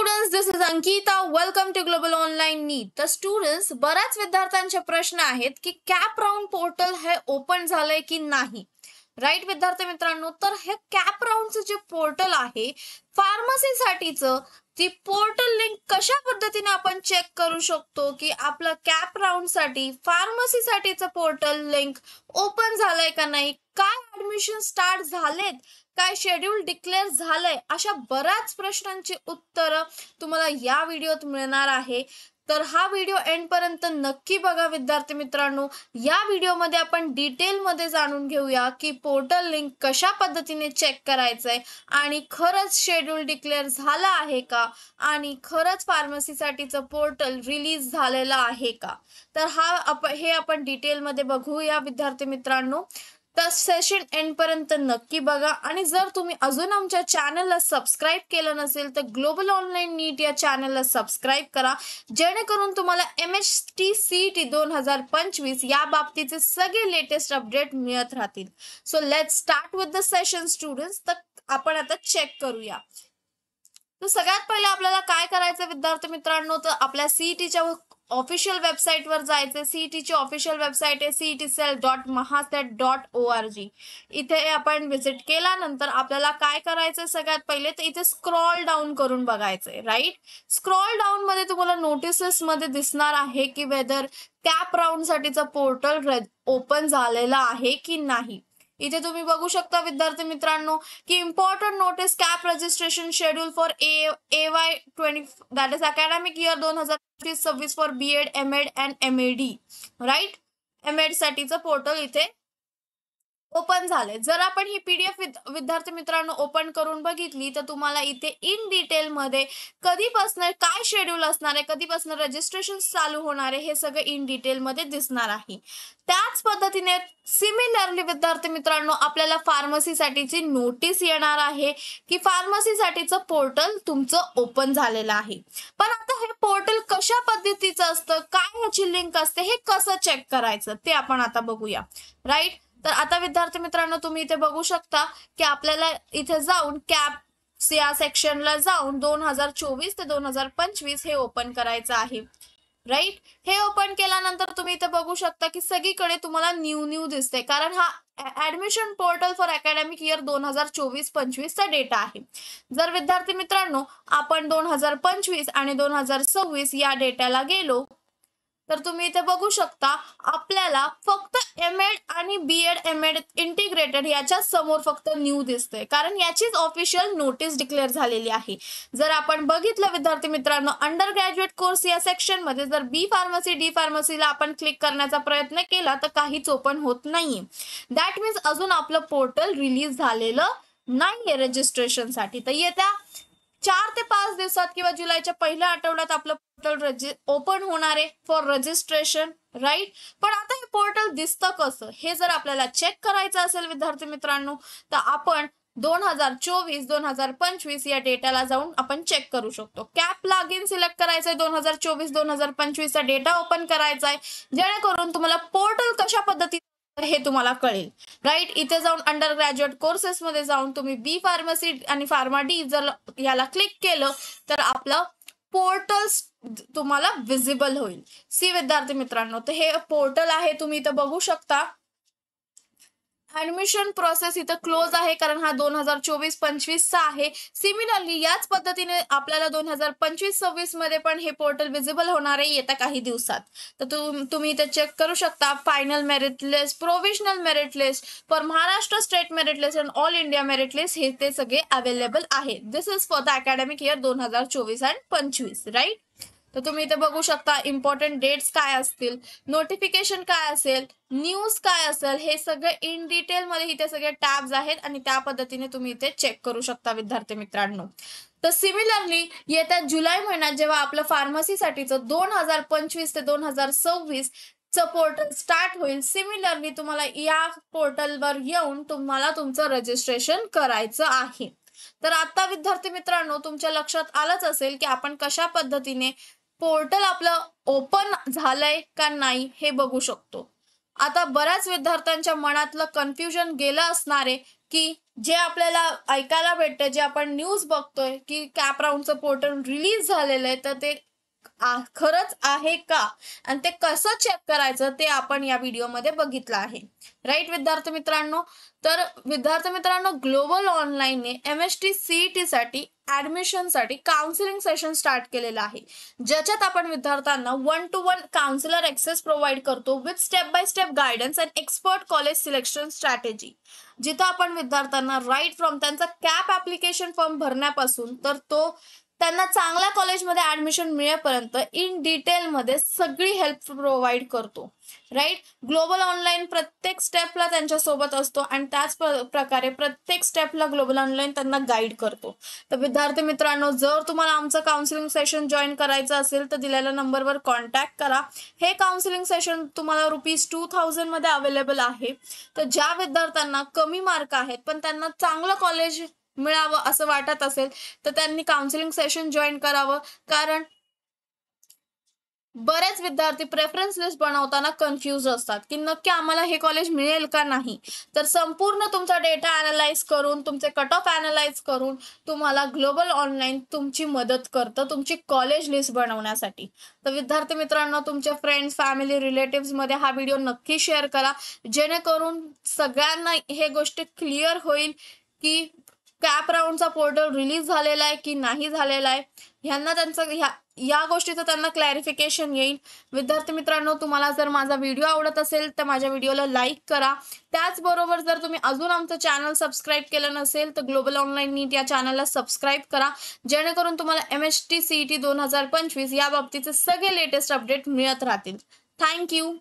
students, this is Ankita. Welcome to Global Online NEET. तर students, बऱ्याच विद्यार्थ्यांचे प्रश्न आहेत की कॅप राउंड पोर्टल हे ओपन झालंय की नाही. राईट विद्यार्थी मित्रांनो, तर हे कॅप राउंडचं जे पोर्टल आहे फार्मसीसाठीचं, ती पोर्टल लिंक कशा पद्धतीने आपण चेक करू शकतो की आपलं कॅप राउंडसाठी फार्मसीसाठीचं पोर्टल लिंक ओपन झालंय का नाही, काय ऍडमिशन स्टार्ट झालेत, काय शेड्यूल डिक्लेअर झालंय, अशा बऱ्याच प्रश्नांची उत्तरं तुम्हाला या व्हिडिओत मिळणार आहे. तर हा व्हिडिओ एंड पर्यंत नक्की बघा विद्यार्थी मित्रांनो. या व्हिडिओमध्ये आपण डिटेलमध्ये जाणून घेऊया की पोर्टल लिंक कशा पद्धतीने चेक करायचंय आणि खरंच शेड्यूल डिक्लेअर झाला आहे का आणि खरंच फार्मसीसाठीचं पोर्टल रिलीज झालेलं आहे का. तर हे आपण डिटेलमध्ये बघूया विद्यार्थी मित्रांनो. तर सेशन एंड पर्यंत नक्की बघा आणि जर तुम्ही अजून आमच्या चॅनलला सबस्क्राईब केलं नसेल तर ग्लोबल ऑनलाईन नीट या चॅनलला सबस्क्राईब करा, जेणेकरून तुम्हाला MHT-CET 2025 या बाबतीचे सगळे लेटेस्ट अपडेट मिळत राहतील. So let's start with the session students. तर आपण आता चेक करूया. तर सगळ्यात पहिले आपल्याला काय करायचं विद्यार्थी मित्रांनो, तर आपल्या सीईटीच्या ऑफिशियल वेबसाईट वर जायचं. सीईटीची ऑफिशियल वेबसाईट आहे cetcell.mahastat.org. इथे आपण व्हिजिट केल्यानंतर आपल्याला काय करायचं सगळ्यात पहिले, तर इथे स्क्रॉल डाऊन करून बघायचंय. राईट, स्क्रॉल डाऊन मध्ये तुम्हाला नोटिसेस मध्ये दिसणार आहे की वेदर कॅप राउंड साठीचं पोर्टल ओपन झालेलं आहे की नाही. इथे तुम्ही बघू शकता विद्यार्थी मित्रांनो की important notice cap registration schedule for AY 20 that is academic year 2025-26 for BEd, MEd and MAD. Right, MAD साठीचं portal इथे ओपन झालंय. जर आपण ही PDF विद्यार्थी मित्रांनो ओपन करून बघितली तर तुम्हाला इथे इन डिटेल मध्ये कधीपासून काय शेड्यूल असणार आहे, कधीपासून रजिस्ट्रेशन चालू होणार आहे, हे सगळं इन डिटेल मध्ये दिसणार आहे. त्याच पद्धतीने सिमिलरली विद्यार्थी मित्रांनो आपल्याला फार्मसीसाठीची नोटीस येणार आहे की फार्मसीसाठीचं पोर्टल तुमचं ओपन झालेलं आहे. पण आता हे पोर्टल कशा पद्धतीचं असतं, काय याची लिंक असते, हे कसं चेक करायचं ते आपण आता बघूया. राईट, तर आता विद्यार्थी मित्रांनो तुम्ही इथे बघू शकता की आपल्याला इथे जाऊन कॅप या सेक्शनला जाऊन 2024 ते 2025 हे ओपन करायचं आहे. राईट, हे ओपन केल्यानंतर तुम्ही इथे बघू शकता की सगळीकडे तुम्हाला न्यू दिसते, कारण हा admission portal for academic year 2024-25 चा डेटा आहे. जर विद्यार्थी मित्रांनो आपण 2025 आणि 2026 या डेटाला गेलो तर तुम्ही इथे बघू शकता आपल्याला फक्त MEd आणि BEd MEd इंटिग्रेटेड याच्या समोर फक्त न्यू दिसतंय, कारण याचीच ऑफिशियल नोटीस डिक्लेअर झालेली आहे. जर आपण बघितलं विद्यार्थी मित्रांनो अंडर ग्रॅज्युएट कोर्स या सेक्शन मध्ये जर B फार्मसी D फार्मसीला आपण क्लिक करण्याचा प्रयत्न केला तर काहीच ओपन होत नाहीये. दॅट मीन्स अजून आपलं पोर्टल रिलीज झालेलं नाहीये रजिस्ट्रेशन साठी. तर येत्या 4 ते 5 दिवसात किंवा जुलैच्या पहिल्या आठवड्यात आपलं पोर्टल ओपन होणार आहे फॉर रजिस्ट्रेशन. राईट, पण आता हे पोर्टल दिसतं कसं हे जर आपल्याला चेक करायचं असेल विद्यार्थी मित्रांनो तर आपण 2024-2025 या डेटाला जाऊन आपण चेक करू शकतो. कॅप लॉगिन सिलेक्ट करायचंय, 2024-2025 चा डेटा ओपन करायचा आहे, जेणेकरून तुम्हाला पोर्टल कशा पद्धतीने हे तुम्हाला कळेल. राईट, इथे जाऊन अंडर ग्रॅज्युएट कोर्सेस मध्ये जाऊन तुम्ही B फार्मसी आणि फार्मा D जर याला क्लिक केलं तर आपलं पोर्टल तुम्हाला विजिबल होईल. सी विद्यार्थी मित्रांनो, तर हे पोर्टल आहे, तुम्ही इथं बघू शकता. ऍडमिशन प्रोसेस इथं क्लोज आहे कारण हा 2024-25 चा आहे. सिमिलरली याच पद्धतीने आपल्याला 2025-26 मध्ये पण हे पोर्टल विजिबल होणार आहे येत्या काही दिवसात. तर तुम्ही इथे चेक करू शकता final merit list, provisional merit list for Maharashtra state merit list and all India merit list हे ते सगळे अवेलेबल आहे. This is for the academic year 2024 and 25. Right, तर तुम्ही इथे बघू शकता इम्पॉर्टंट डेट्स काय असतील, नोटिफिकेशन काय असेल, न्यूज काय असेल, हे सगळे इन डिटेल मध्ये इथे सगळे टॅब्स आहेत आणि त्या पद्धतीने तुम्ही इथे चेक करू शकता विद्यार्थी मित्रांनो. तर सिमिलरली येत्या जुलै महिन्यात जेव्हा आपलं फार्मसीसाठीचं 2025 ते 2026 चं पोर्टल स्टार्ट होईल, सिमिलरली तुम्हाला या पोर्टलवर येऊन तुम्हाला तुमचं रजिस्ट्रेशन करायचं आहे. तर आता विद्यार्थी मित्रांनो तुमच्या लक्षात आलंच असेल की आपण कशा पद्धतीने पोर्टल आपलं ओपन झालंय का नाही हे बघू शकतो. आता बऱ्याच विद्यार्थ्यांच्या मनातलं कन्फ्युजन गेलं असणार आहे की जे आपल्याला ऐकायला भेटतं, जे आपण न्यूज बघतोय की कॅप राऊंडचं पोर्टल रिलीज झालेलं आहे, तर ते खरंच आहे का आणि ते कसं चेक करायचं ते आपण या व्हिडिओमध्ये बघितलं आहे. राईट विद्यार्थी मित्रांनो. तर विद्यार्थी मित्रांनो, ग्लोबल ऑनलाईनने MST CET साठी ऍडमिशनसाठी काउन्सिलिंग सेशन स्टार्ट केलेलं आहे, ज्याच्यात आपण विद्यार्थ्यांना 1 to 1 काउन्सिलर ॲक्सेस प्रोव्हाइड करतो with step by step guidance and expert college selection strategy, जिथं आपण विद्यार्थ्यांना राईट फ्रॉम त्यांचा कॅप ॲप्लिकेशन फॉर्म भरण्यापासून तर तो त्यांना चांगल्या कॉलेजमध्ये ऍडमिशन मिळेपर्यंत इन डिटेलमध्ये सगळी हेल्प प्रोव्हाइड करतो. राईट. ग्लोबल ऑनलाईन प्रत्येक स्टेपला त्यांच्यासोबत असतो आणि त्याच प्रकारे प्रत्येक स्टेपला ग्लोबल ऑनलाईन त्यांना गाईड करतो. तर विद्यार्थी मित्रांनो, जर तुम्हाला आमचं काउन्सिलिंग सेशन जॉईन करायचं असेल तर दिलेल्या नंबरवर कॉन्टॅक्ट करा. हे काउन्सिलिंग सेशन तुम्हाला ₹2000 मध्ये अवेलेबल आहे. तर ज्या विद्यार्थ्यांना कमी मार्क आहेत पण त्यांना चांगलं कॉलेज मिळावं असं वाटत असेल तर त्यांनी काउन्सिलिंग सेशन जॉईन करावं, कारण बरेच विद्यार्थी प्रेफरन्स लिस्ट बनवताना कन्फ्यूज असतात की नक्की आम्हाला हे कॉलेज मिळेल का नाही. तर संपूर्ण तुमचा डेटा अनालाइज करून, तुमचे कट ऑफ अनालाइज करून तुम्हाला ग्लोबल ऑनलाईन तुमची मदत करतं तुमची कॉलेज लिस्ट बनवण्यासाठी. तर विद्यार्थी मित्रांनो, तुमचे फ्रेंड्स, फॅमिली, रिलेटिव्समध्ये हा व्हिडिओ नक्की शेअर करा, जेणेकरून सगळ्यांना हे गोष्ट क्लिअर होईल की कॅप राऊंडचा पोर्टल रिलीज झालेला आहे की नाही झालेला आहे. ह्यांना त्यांचं या गोष्टीचं त्यांना क्लॅरिफिकेशन येईल. विद्यार्थी मित्रांनो, तुम्हाला जर माझा व्हिडिओ आवडत असेल तर माझ्या व्हिडिओला लाईक करा. त्याचबरोबर जर तुम्ही अजून आमचं चॅनल सबस्क्राईब केलं नसेल तर ग्लोबल ऑनलाईन नीट या चॅनलला सबस्क्राईब करा, जेणेकरून तुम्हाला MST CET 2025 या बाबतीचे सगळे लेटेस्ट अपडेट मिळत राहतील. थँक्यू.